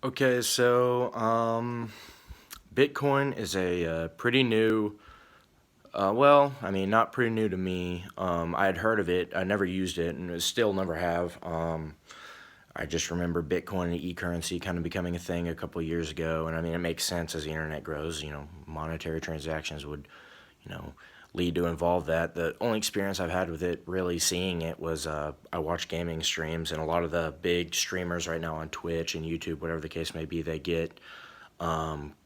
Okay, so Bitcoin is a pretty new. Well, I mean, not pretty new to me. I had heard of it. I never used it, and still never have. I just remember Bitcoin and e-currency kind of becoming a thing a couple of years ago, and I mean, it makes sense as the internet grows. Monetary transactions would, you know, lead to involve that. The only experience I've had with it, really seeing it, was I watch gaming streams, and a lot of the big streamers right now on Twitch and YouTube, whatever the case may be, they get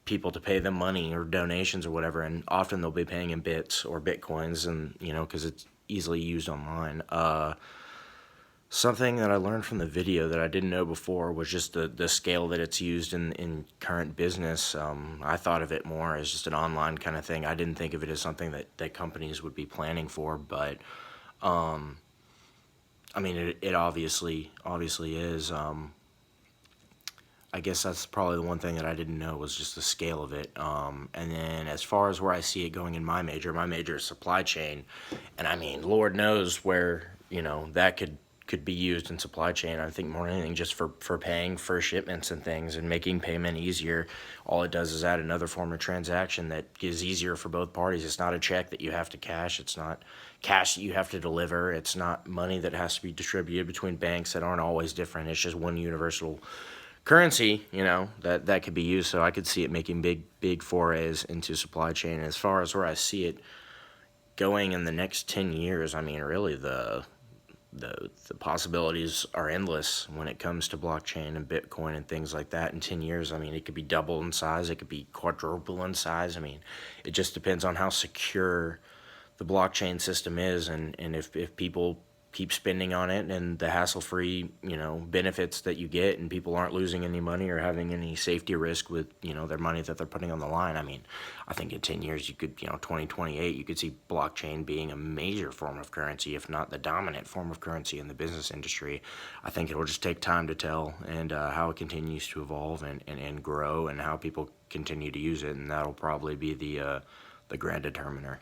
people to pay them money or donations or whatever, and often they'll be paying in bits or bitcoins, and because it's easily used online. Something that I learned from the video that I didn't know before was just the scale that it's used in current business. I thought of it more as just an online kind of thing. I didn't think of it as something that companies would be planning for, but I mean, it obviously is. I guess that's probably the one thing that I didn't know was just the scale of it. And then as far as where I see it going in my major is supply chain, and I mean, Lord knows where that could be used in supply chain. I think more than anything, just for paying for shipments and things and making payment easier. All it does is add another form of transaction that is easier for both parties. It's not a check that you have to cash. It's not cash that you have to deliver. It's not money that has to be distributed between banks that aren't always different. It's just one universal currency, that could be used. So I could see it making big forays into supply chain. As far as where I see it going in the next 10 years, I mean, really the possibilities are endless when it comes to blockchain and Bitcoin and things like that. In 10 years, I mean, it could be double in size, it could be quadruple in size. I mean, it just depends on how secure the blockchain system is, and if people keep spending on it and the hassle-free benefits that you get, and people aren't losing any money or having any safety risk with their money that they're putting on the line. I mean, I think in 10 years you could 2028 you could see blockchain being a major form of currency, if not the dominant form of currency in the business industry. I think it'll just take time to tell, and how it continues to evolve and grow, and how people continue to use it, and that'll probably be the grand determiner.